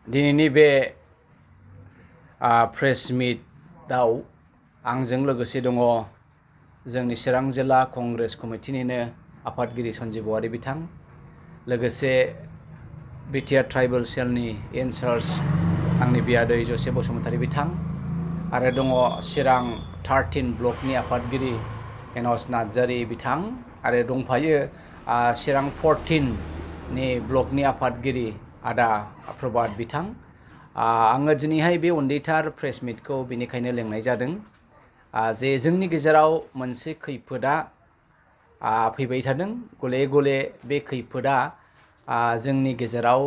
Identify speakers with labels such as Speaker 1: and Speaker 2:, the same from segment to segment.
Speaker 1: दिनैनि बे प्रेस मिटआव आंजों लोगोसे दङ जोंनि चिरां जिल्ला कंग्रेस कमिटिनिनो आफादगिरि सन्जीबवारि बिथां, लोगोसे बिटिआर ट्राइबेल सेलनि इनचार्ज आंनि बियादै जसे बसुमतारी बिथां, आरो दङ चिरां 13 ब्लकनि आफादगिरि एनस नार्जारी बिथां, आरो दंफायो चिरां 14 नि ब्लकनि आफादगिरि आदा प्रभात बिथां। आङो दिनैहाय बे उन्दैथार प्रेस मिटखौ बेनिखायनो लेंनाय जादों जे जोंनि गेजेराव मोनसे खैफोदा फैबाय थादों। गले गले बे खैफोदा जोंनि गेजेराव,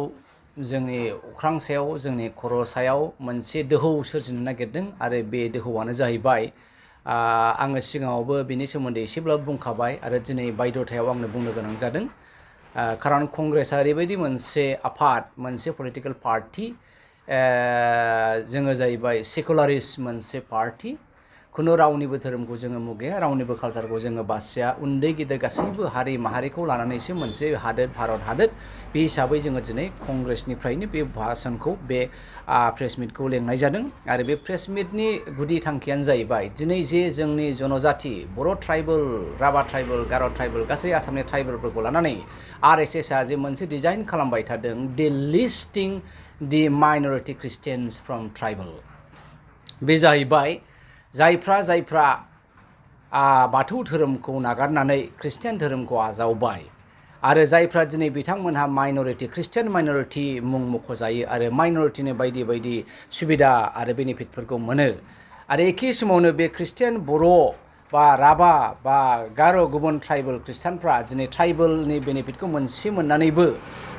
Speaker 1: जोंनि अख्रां सायाव, जोंनि खर' सायाव मोनसे दोहौ सोरजिनो नागिरदों, आरो बे दोहौआनो जाहैबाय आङो सिगाङावबो बेनि सोमोन्दै एसेब्लाबो बुंखाबाय, आरो दिनै बायद'थायाव आंनो बुंनो गोनां जादों। खारन कंग्रेसआ ओरैबायदि मोनसे आफाद, मोनसे पलिटिकेल पार्टी, जोङो जाहैबाय सेकुलारिस्ट मोनसे पार्टी। खुनु रावनिबो धोरोमखौ जोङो मुगैया, रावनिबो कालचारखौ जोङो बासिया। उन्दै गिदिर गासैबो हारि माहारिखौ लानानैसो मोनसे हादोर, भारत हादोर। बे हिसाबै जोङो दिनै कंग्रेसनिफ्रायनो बे भाषणखौ, बे प्रेस मिटखौ लेंनाय जादों। आरो बे प्रेस मिटनि गुदि थांखियानो जाहैबाय दिनै जे जोंनि जनजाति, बर' ट्राइबेल, राभा ट्राइबेल, गार' ट्राइबेल, गासै आसामनि ट्राइबेलफोरखौ लानानै RSSआ जे मोनसे डिजाइन खालामबाय थादों, डिलिस्टिं दि माइनरिटि क्रिस्टियान्स फ्रम ट्राइबेल। बे जाहैबाय जायफ्रा बाथौ धोरोमखौ नागारनानै ख्रिस्टियान धोरोमखौ आजावबाय, आरो जायफ्रा दिनै बिथांमोनहा माइनरिटि, ख्रिस्टियान माइनरिटि मुं मख'जायो, आरो माइनरिटिनि बायदि बायदि सुबिदा आरो बेनिफिटफोरखौ मोनो, आरो एखे समावनो बे ख्रिस्टियान, बर' बा राभा बा गार' गुबुन ट्राइबेल ख्रिस्टानफ्रा दिनै ट्राइबेलनि बेनिफिटखौ मोनसे मोननानैबो,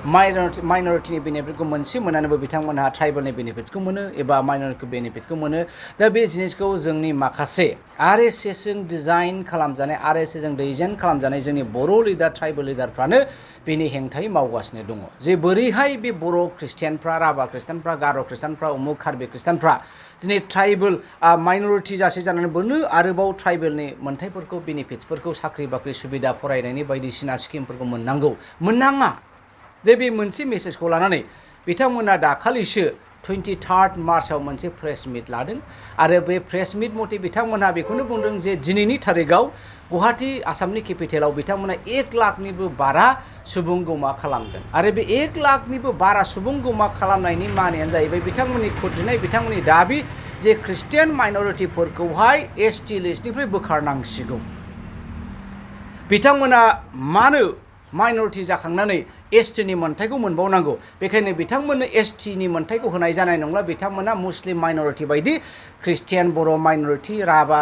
Speaker 1: माइनरिटिनि बेनिफिटखौ मोनसे मोननानैबो बिथांमोनहा ट्राइबेलनि बेनिफिट्सखौ मोनो एबा माइनरिटि बेनिफिटखौ मोनो। दा बे जिनिसखौ जोंनि माखासे RSSजों डिजाइन खालामजानाय, RSSजों डिजाइन खालामजानाय जोंनि बर' लिडार, ट्राइबेल लिडारफ्रानो बेनि हेंथायै मावगासिनो दङ। जे बोरैहाय बे बर' ख्रिस्टियानफ्रा, राभा ख्रिस्टानफ्रा, गार' ख्रिस्टानफ्रा, उमुक कार्बि ख्रिस्टानफ्रा दिनै ट्राइबेल माइनरिटि जासे जानानै बोनो आरोबाव ट्राइबेलनि मोन्थायफोरखौ, बेनिफिट्सफोरखौ, साख्रि बाख्रि सुबिदा, फरायनायनि बायदिसिना स्किमफोरखौ मोननाङा। बे मोनसे मेसेजखौ लानानै बिथांमोना दाखालिसो 23 मार्चआव मोनसे प्रेस मिट लादों, आरो बे प्रेस मिट मथे बिथांमोनहा बेखौनो बुंदों जे दिनैनि थारिखआव गुवाहाटी, आसामनि केपिटेलाव बिथांमोना 1 लाखनिबो बारा सुबुं गमा खालामदों। आरो बे 1 लाखनिबो बारा सुबुं गमा खालामनायनि मानियानो जाहैबाय बिथांमोननि खुद्रिनाय, बिथांमोननि दाबि जे ख्रिस्टियान माइनरिटिफोरखौहाय ST लिस्टनिफ्राय बोखारनांसिगौ। बिथांमोना मानो माइनरिटि जाखांनानै STनि मोन्थायखौ मोनबावनांगौ? बेखायनो बिथांमोननो STनि मोन्थायखौ होनाय जानाय नंला। बिथांमोना मुस्लिम माइनरिटि बायदि ख्रिस्टियान, बर' माइनरिटि, राभा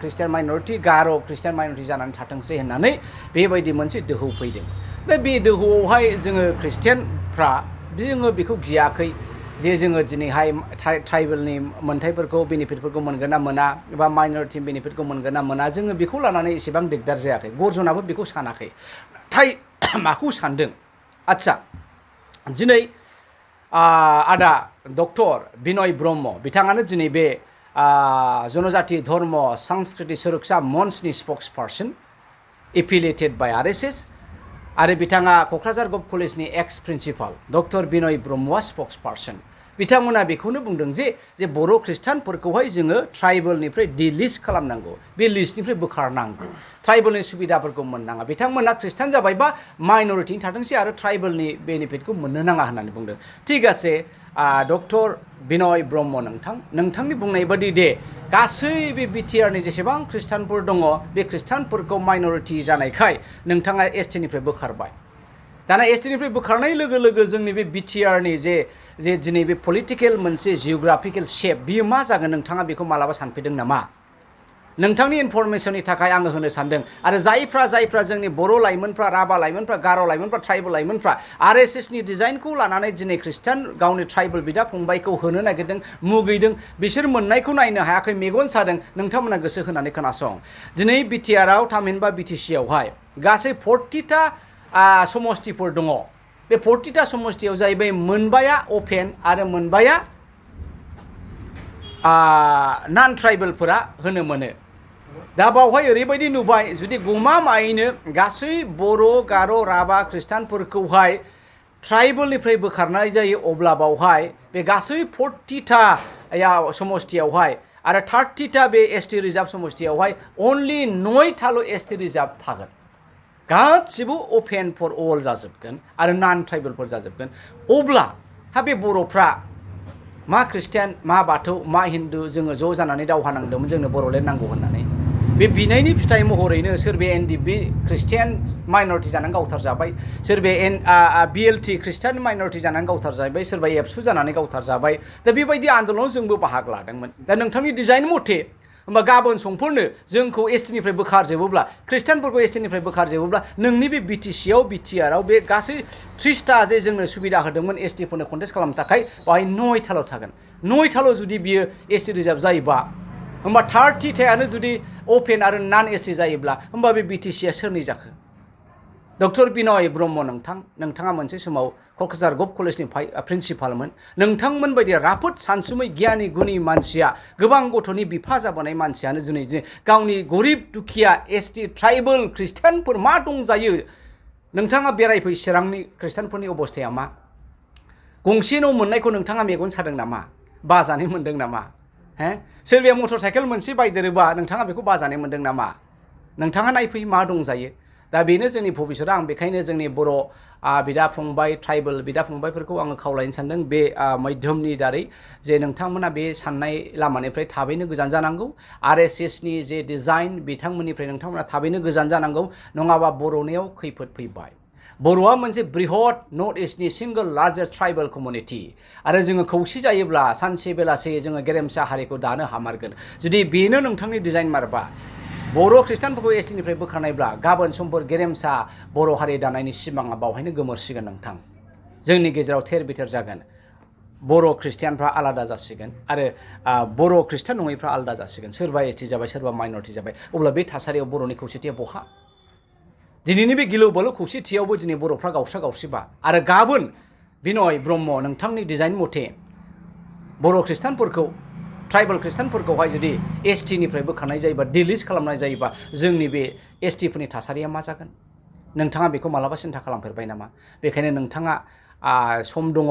Speaker 1: ख्रिस्टियान माइनरिटि, गार' ख्रिस्टियान माइनरिटि जानानै थाथोंसै होननानै बेबायदि मोनसे दोहौ फैदों। दा बे दोहौआवहाय जोङो ख्रिस्टियानफ्रा जोङो बेखौ गियाखै जे जोङो दिनैहाय ट्राइबेलनि मोन्थायफोरखौ, बेनिफिटफोरखौ मोनगोन ना मोना, एबा माइनरिटि बेनिफिटखौ मोनगोन ना मोना, जोङो बेखौ लानानै एसेबां दिगदार जायाखै। गरजनाबो बेखौ सानाखै। नाथाय माखौ सानदों? आदसा, दिनै आदा डक्टर बिनय ब्रह्म बिथाङानो दिनै बे जनजाति धर्म सांस्कृतिक सुरक्षा मन्चनि स्पक्स पार्सन, एफिलिएटेड बाय RSS, आरो बिथाङा क'क्राझार गभ कलेजनि एक्स प्रिन्सिपाल डक्टर बिनय ब्रह्मआ स्पक्स पार्सन। बिथांमोना बेखौनो बुंदों जे बर' ख्रिस्टानफोरखौहाय जोङो ट्राइबेलनिफ्राय डिलिस्ट खालामनांगौ, बे लिस्टनिफ्राय बोखारनांगौ, ट्राइबेलनि सुबिदाफोरखौ मोननाङा। बिथांमोना ख्रिस्टान जाबायबा माइनरिटिनि थाथोंसै आरो ट्राइबेलनि बेनिफिटखौ मोननो नाङा होननानै बुंदों। थिग आसे डक्टर बिनय ब्रह्म, नोंथांनि बुंनाय बादि दे गासै बे बिटिआरनि जेसेबां ख्रिस्टानफोर दङ, बे ख्रिस्टानफोरखौ माइनरिटि जानायखाय नोंथाङा STनिफ्राय बोखारबाय। दाना STनिफ्राय बोखारनाय लोगो लोगो जोंनि बे बिटिआरनि जे दिनै बे पलिटिकेल मोनसे जिअग्राफिकेल शेप, बियो मा जागोन नोंथाङा बेखौ मालाबा सानफेरदों नामा? नोंथांनि इनफरमेसननि थाखाय आङो होनो सानदों। आरो जायफ्रा जोंनि बर' लाइमोनफ्रा, राभा लाइमोनफ्रा, गार' लाइमोनफ्रा, ट्राइबेल लाइमोनफ्रा RSSनि डिजाइनखौ लानानै दिनै ख्रिस्टान गावनि ट्राइबेल बिदा फंबायखौ होनो नागिरदों, मुगैदों, बिसोर मोननायखौ नायनो हायाखै, मेगन सादों। नोंथांमोना गोसो होनानै खोनासं। दिनै बिटिआरआव, थामहिनबा BTCआवहाय गासै 40टा समस्तिफोर दङ। बे 40टा समस्तियाव जाहैबाय मोनबाया अपेन आरो मोनबाया नन ट्राइबेलफोरा होनो मोनो। दा बावहाय ओरैबायदि नुबाय, जुदि गमामायैनो गासै बर', गार', राभा ख्रिस्टानफोरखौहाय ट्राइबेलनिफ्राय बोखारनाय जायो अब्ला बावहाय बे गासै 40टा समस्तियावहाय आरो 30टा बे एसटि रिजार्भ समस्तियावहाय अनलि 9थाल' एसटि रिजार्भ थागोन गासिबो अपेन फर अल जाजोबगोन आरो नन ट्राइबेलफोर जाजोबगोन अब्ला बे बर'फ्रा मा ख्रिस्टियान मा बाथौ मा हिन्दु जोङो ज' जानानै दावहा नांदोंमोन जोंनो बर'लेण्ड नांगौ होननानै बे बिनायनि फिथाइ महरैनो सोरबा एनडिबि ख्रिस्टियान माइनरिटि जानानै गावथारजाबाय सोरबा बिएलटि ख्रिस्टियान माइनरिटि जानानै गावथारजाबाय सोरबा एबसु जानानै गावथारजाबाय दा बेबायदि आन्दोलनाव जोंबो बाहागो लादोंमोन दा नोंथांनि डिजाइन मथे होमबा गाबोन समफोरनो जोंखौ एसटिनिफ्राय बोखारजोबोब्ला ख्रिस्टियानफोरखौ एसटिनिफ्राय बोखारजोबोब्ला नोंनि बे बिटिसिआव बिटिआरआव बे गासै 30टा जे जोंनो सुबिदा होदोंमोन एसटिफोरनो कन्टेस्ट खालामनो थाखाय बाहाय 9थाल' थागोन 9थाल' जुदि बियो एसटि रिजार्भ जायोबा होमबा 30थायानो जुदि अपेन आरो नन एसटि जायोब्ला होमबा बे बिटिसिआ सोरनि जाखो डक्टर बिनय ब्रह्म नोंथाङा मोनसे समाव क'क्राझार गभ कलेजनि प्रिन्सिपालमोन नोंथांमोन बायदि राफोद सानसुमै गियानि गुनि मानसिया गोबां गथ'नि बिफा जाबोनाय मानसियानो दिनै गावनि गरिब दुखिया एसटि ट्राइबेल ख्रिस्टियानफोर मा दंजायो नोंथाङा बेरायफै चिरांनि ख्रिस्टियानफोरनि अबस्थाया मा गंसे न' मोननायखौ नोंथाङा मेगन सादों नामा बाजानाय मोन्दों नामा सोरबाया मटर साइकेल मोनसे बायदेरोबा नोंथाङा बेखौ बाजानाय मोन्दों नामा नोंथाङा नायफै मा दंजायो दा बेनो जोंनि भबिष्यतआ आं बेखायनो जोंनि बर' बिदा फंबाय ट्राइबेल बिदा फंबायफोरखौ आङो खावलायनो सानदों बे माध्यमनि दारै जे नोंथांमोना बे साननाय लामानिफ्राय थाबैनो गोजान जानांगौ आरएसएसनि जे डिजाइन बिथांमोननिफ्राय नोंथांमोना थाबैनो गोजान जानांगौ नङाबा बर'नियाव खैफोद फैबाय बर'आ मोनसे बृहत नर्थ इस्टनि सिंगल लार्जेस्ट ट्राइबेल कमिउनिटि आरो जोङो खौसे जायोब्ला सानसे बेलासे जोङो गेरेमसा हारिखौ दानो हामारगोन जुदि बेनो नोंथांनि डिजाइन मारबा बर' ख्रिस्टियानफोरखौ एसटिनिफ्राय बोखारनायब्ला गाबोन समफोर गेरेमसा बर' हारि दानायनि सिमाङा बावहायनो गोमोरसिगोन नोंथां जोंनि गेजेराव थेर बेथेर जागोन बर' ख्रिस्टियानफ्रा आलादा जासिगोन आरो बर' ख्रिस्टियान नङैफ्रा आलादा जासिगोन सोरबा एसटि जाबाय सोरबा माइनरिटि जाबाय अब्ला बे थासारियाव बर'नि खौसेथिया बहा दिनैनि बे गिलु बालु खौसेथियावबो दिनै बर'फ्रा गावस्रा गावस्रिबा आरो गाबोन बिनय ब्रह्म नोंथांनि डिजाइन मथे बर' ख्रिस्टियानफोरखौ ट्राइबेल ख्रिस्टियानफोरखौहाय जुदि एसटिनिफ्राय बोखारनाय जायोबा डिलिस्ट खालामनाय जायोबा जोंनि बे एसटिफोरनि थासारिया मा जागोन नोंथाङा बेखौ मालाबा सिन्था खालामफेरबाय नामा बेखायनो नोंथाङा सम दङ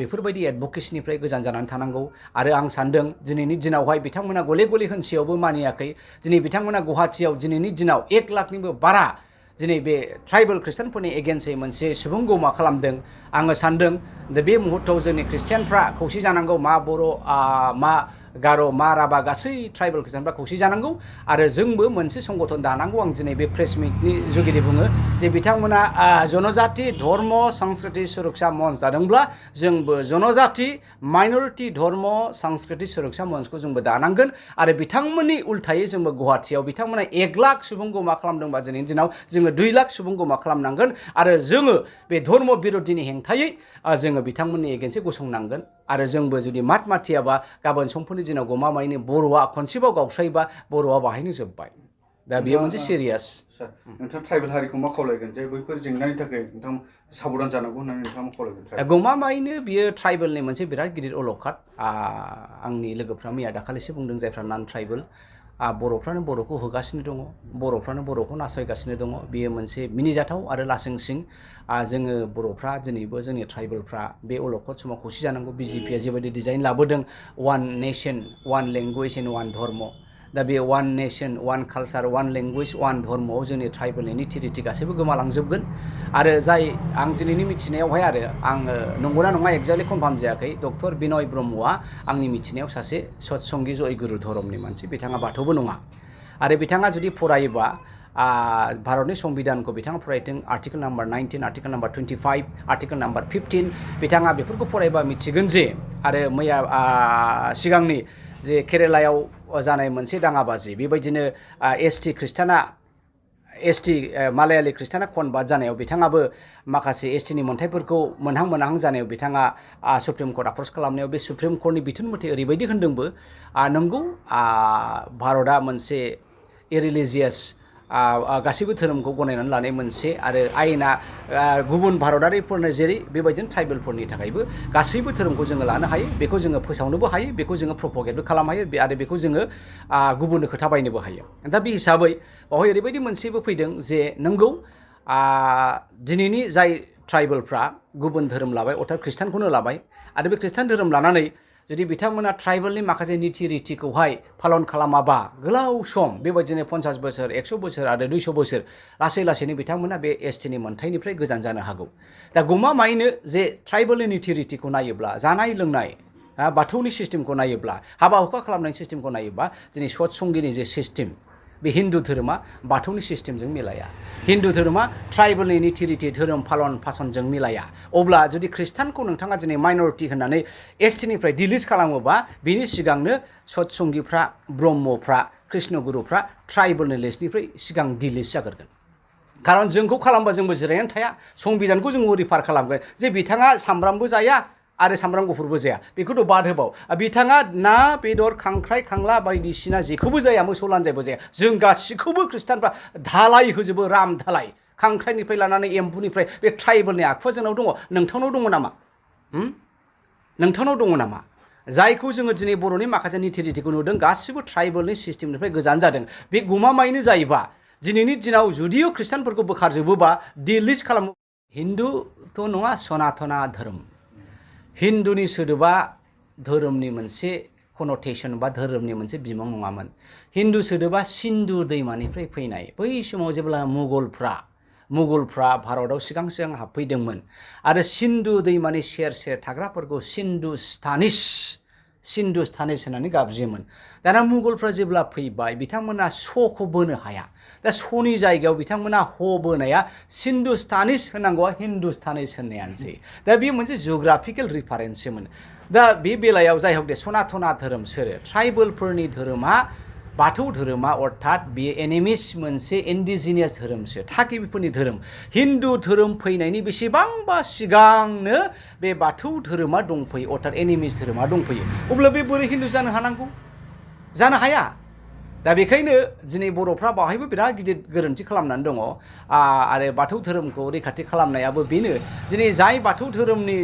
Speaker 1: बेफोरबायदि एडभकेसिनिफ्राय गोजान जानानै थानांगौ आरो आं सानदों दिनैनि दिनावहाय बिथांमोना गले गले होनसेयावबो मानियाखै दिनै बिथांमोना गुवाहाटियाव दिनैनि दिनाव 1 लाखनिबो बारा दिनै बे ट्राइबेल ख्रिस्टियानफोरनि एगेन्स्टै मोनसे सुबुं गमा खालामदों आङो सानदों दा बे मुहूर्तआव जोंनि ख्रिस्टियानफ्रा खौसे जानांगौ मा बर' मा गार' मा राभा गासै ट्राइबेल ख्रिस्टियानफ्रा खौसे जानांगौ आरो जोंबो मोनसे संगठन दानांगौ आं दिनै बे प्रेस मिटनि जुगिदि बुङो जे बिथांमोना जनजाति धर्म संस्कृति सुरक्षा मन्च दादोंब्ला जोंबो जनजाति माइनरिटि धर्म संस्कृति सुरक्षा मन्चखौ जोंबो दानांगोन आरो बिथांमोननि उल्थायै जोंबो गुवाहाटियाव बिथांमोना 1 लाख सुबुं गमा खालामदोंबा दिनैनि दिनाव जोङो 2 लाख सुबुं गमा खालामनांगोन आरो जोङो बे धर्म बिर'धिनि हेंथायै जोङो बिथांमोननि एगेन्स्टै गसंनांगोन आरो जोंबो जुदि मात माथियाबा गाबोन समफोरनि दिनाव गमामायैनो बर'आ खनसेबाव गावस्रायोबा बर'आ बाहायनो जोब्बाय दा बेयो मोनसे सिरियास
Speaker 2: नोंथाङा ट्राइबेल हारिखौ मा खावलायगोन जे बैफोर जेंनानि थाखाय नोंथां साबधान जानांगौ होननानै नोंथाङा मा खावलायगोन
Speaker 1: गमामायैनो बियो ट्राइबेलनि मोनसे बिराद गिदिर अलखद आंनि लोगोफ्रा मैया दाखालिसो बुंदों जायफ्रा नन ट्राइबेल बर'फ्रानो बर'खौ होगासिनो दङ बर'फ्रानो बर'खौ नासयगासिनो दङ बेयो मोनसे मिनिजाथाव आरो लासिंसिं जोङो बर'फ्रा दिनैबो जोंनि ट्राइबेलफ्रा बे अलखद समाव खौसे जानांगौ बिजेपिआ जेबायदि डिजाइन लाबोदों 1 नेशन 1 लेंगुवेज एन्ड 1 धर्म दा बे 1 नेशन 1 कालचार 1 लेंगुवेज 1 धर्मआव जोंनि ट्राइबेलनि निथि रिथि गासैबो गोमालांजोबगोन आरो जाय आं दिनैनि मिथिनायावहाय आरो आङो नंगौना नङा एक्जेक्टलि कनफार्म जायाखै डक्टर बिनय ब्रह्मआ आंनि मिथिनायाव सासे सत्संगी जयगुरु धर्मनि मानसि बिथाङा बाथौबो नङा आरो बिथाङा जुदि फरायोबा भारतनि संबिधानखौ बिथाङा फरायदों article number 19 article number 25 article number 15 बिथाङा बेफोरखौ फरायबा मिथिगोन जे आरो मैया सिगांनि जे केरेलायाव जानाय मोनसे दाङाबाजि बेबायदिनो एसटि ख्रिस्टाना एसटि मालायालि ख्रिस्टाना कनभार्ट जानायाव बिथाङाबो माखासे एसटिनि मोनथायफोरखौ मोनहां जानायाव बिथाङा सुप्रिम कर्ट आप्रच खालामनायाव बे सुप्रिम कर्टनि बिथोन मथे ओरैबायदि होनदोंबो नंगौ भारतआ मोनसे इरिलिजियास गासैबो धोरोमखौ गनायनानै लानाय मोनसे आरो आयेना गुबुन भारतारिफोरनो जेरै बेबायदिनो ट्राइबेलफोरनि थाखायबो गासैबो धोरोमखौ जोङो लानो हायो बेखौ जोङो फोसावनोबो हायो बेखौ जोङो प्रपगेटबो खालामनो हायो आरो बेखौ जोङो गुबुननो खोथा बायनोबो हायो दा बे हिसाबै बावहाय ओरैबायदि मोनसेबो फैदों जे नंगौ दिनैनि जाय ट्राइबेलफ्रा गुबुन धोरोम लाबाय अर्थात ख्रिस्टानखौनो लाबाय आरो बे ख्रिस्टान धोरोम लानानै जुदि बिथांमोना ट्राइबेलनि माखासे नीति रीतिखौहाय पालन खालामाबा गोलाव सम बेबायदिनो 50 बोसोर 100 बोसोर आरो 200 बोसोर लासै लासैनो बिथांमोना बे एसटिनि मोनथायनिफ्राय गोजान जानो हागौ दा गमामायैनो जे ट्राइबेलनि नीति रीतिखौ नायोब्ला जानाय लोंनाय बाथौनि सिस्टेमखौ नायोब्ला हाबा हुखा खालामनायनि सिस्टेमखौ नायोब्ला दिनै सत्संगिनि जे सिस्टेम बे हिन्दु धोरोमा बाथौनि सिस्टेमजों मिलाया हिन्दु धोरोमा ट्राइबेलनि नीति रीति धोरोम पालन फासनजों मिलाया अब्ला जुदि ख्रिस्टानखौ नोंथाङा दिनै माइनरिटि होननानै एसटिनिफ्राय डिलिट खालामोबा बिनि सिगांनो सत्संगिफ्रा ब्रह्मफ्रा कृष्णगुरुफ्रा ट्राइबेलनि लिस्टनिफ्राय सिगां डिलिट जागोरगोन खारन जोंखौ खालामबा जोंबो जिरायनानै थाया संबिधानखौ जों रिफार खालामगोन जे बिथाङा सामब्रामबो जाया आरो सामब्राम गुफुरबो जाया बेखौथ' बाद होबाव बिथाङा ना बेदर खांख्राइ खांला बायदिसिना जेखौबो जाया मोसौ लानजायबो जाया जों गासिखौबो ख्रिस्टानफ्रा धालाय होजोबो राम धालाय खांख्राइनिफ्राय लानानै एम्बुनिफ्राय बे ट्राइबेलनि आखुआ जोंनाव दङ नोंथांनाव दङ नामा नोंथांनाव दङ नामा जायखौ जोङो दिनै बर'नि माखासे नीति रीतिखौ नुदों गासिबो ट्राइबेलनि सिस्टेमनिफ्राय गोजान जादों बे गमामायैनो जायोबा दिनैनि दिनाव जुदियो ख्रिस्टानफोरखौ बोखारजोबोबा डिलिट खालामो हिन्दुथ' नङा सनातना धोरोम हिन्दुनि सोदोबा धोरोमनि मोनसे कनोटेसन बा धोरोमनि मोनसे बिमुं नङामोन हिन्दु सोदोबा सिन्धु दैमानिफ्राय फैनाय बै समाव जेब्ला मुगलफ्रा भारताव सिगां हाबफैदोंमोन आरो सिन्धु दैमानि सेर सेर थाग्राफोरखौ सिन्धुस्तानिस होननानै गाबज्रियोमोन दाना मुगलफ्रा जेब्ला फैबाय बिथांमोना स'खौ बोनो हाया दा स'नि जायगायाव बिथांमोना ह बोनाया सिन्धुस्तानिस होनांगौआ हिन्दुस्तानिस होननायानोसै दा बेयो मोनसे जिअग्राफिकेल रिफारेन्ससोमोन दा बे बेलायाव जाय हक दे सनातना धोरोम सोरो ट्राइबेलफोरनि धोरोमा बाथौ धोरोमा अर्थात बेयो एनिमिस मोनसे इन्डिजिनियास धोरोमसो थागिबिफोरनि धोरोम हिन्दु धोरोम फैनायनि बेसेबांबा सिगांनो बे बाथौ धोरोमा दंफैयो अर्थात एनिमिस धोरोमा दंफैयो अब्ला बे बोरै हिन्दु जानो हानांगौ जानो हाया दा बेखायनो दिनै बर'फ्रा बाहायबो बिराद गिदिर गोरोन्थि खालामनानै दङ आरो बाथौ धोरोमखौ रैखाथि खालामनायाबो बेनो दिनै जाय बाथौ धोरोमनि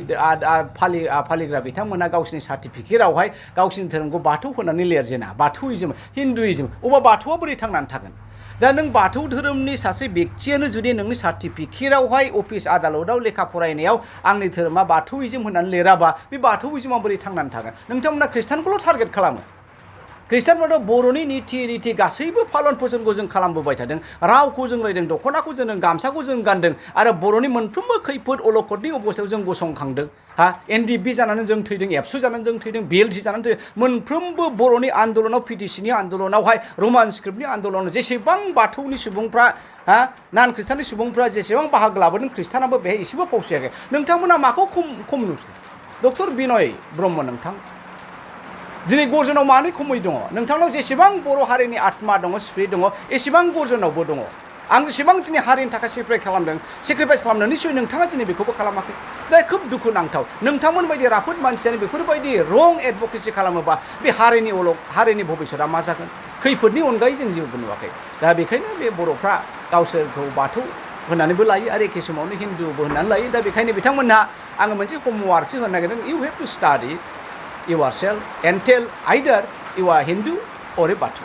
Speaker 1: फालिग्रा बिथांमोना गावसिनि सार्टिफिकेटआवहाय गावसिनि धोरोमखौ बाथौ होनानै लिरजेना बाथौइजम हिन्दुइजम अबा बाथौआ बोरै थांनानै थागोन दा नों बाथौ धोरोमनि सासे बेक्तियानो जुदि नोंनि सार्टिफिकेटआवहाय अफिस आदालताव लेखा फरायनायाव आंनि धोरोमा बाथौइजम होननानै लिराबा बे बाथौइजमा बोरै थांनानै थागोन नोंथांमोना ख्रिस्टानखौल' टारगेट खालामो ख्रिस्टानफ्राथ' बर'नि नीति रीति गासैबो पालन पोषणखौ जों खालामबोबाय थादों रावखौ जों रायदों दख'नाखौ जों गामसाखौ जों गानदों आरो बर'नि मोनफ्रोमबो खैफोद अलखदनि अबस्थायाव जों गसंखांदों एनडिपि जानानै जों थैदों एबसु जानानै जों थैदों बिएलटि जानानै थैदों मोनफ्रोमबो बर'नि आन्दलनाव पिटिसिनि आन्दलनावहाय रमान स्क्रिप्टनि आन्दलनाव जेसेबां बाथौनि सुबुंफ्रा नान ख्रिस्टाननि सुबुंफ्रा जेसेबां बाहागो लाबोदों ख्रिस्टानाबो बेहाय एसेबो फावसायाखै नोंथांमोना माखौ खम नुखो डक्टर बिनय ब्रह्म नोंथां दिनै गरजनाव मानो खमै दङ नोंथांनाव जेसेबां बर' हारिनि आत्मा दङ स्पिरिट दङ एसेबां गरजनावबो दङ आं जेसेबां दिनै हारिनि थाखाय सेक्रिफाइस खालामदों निश्चय नोंथाङा दिनै बेखौबो खालामाखै दा खोब दुखुनांथाव नोंथांमोन बायदि राफोद मानसियानो बेफोरबायदि रं एडभकेसि खालामोबा बे हारिनि भबिष्यता मा जागोन खैफोदनि अनगायै जों जेबो नुवाखै दा बेखायनो बे बर'फ्रा गावसोरखौ बाथौ होननानैबो लायो आरो एखे समावनो हिन्दुबो होननानै लायो दा बेखायनो बिथांमोनहा आङो मोनसे हमवार्कसो होनो नागिरदों you have to study yourself and tell either you are Hindu or a Batu.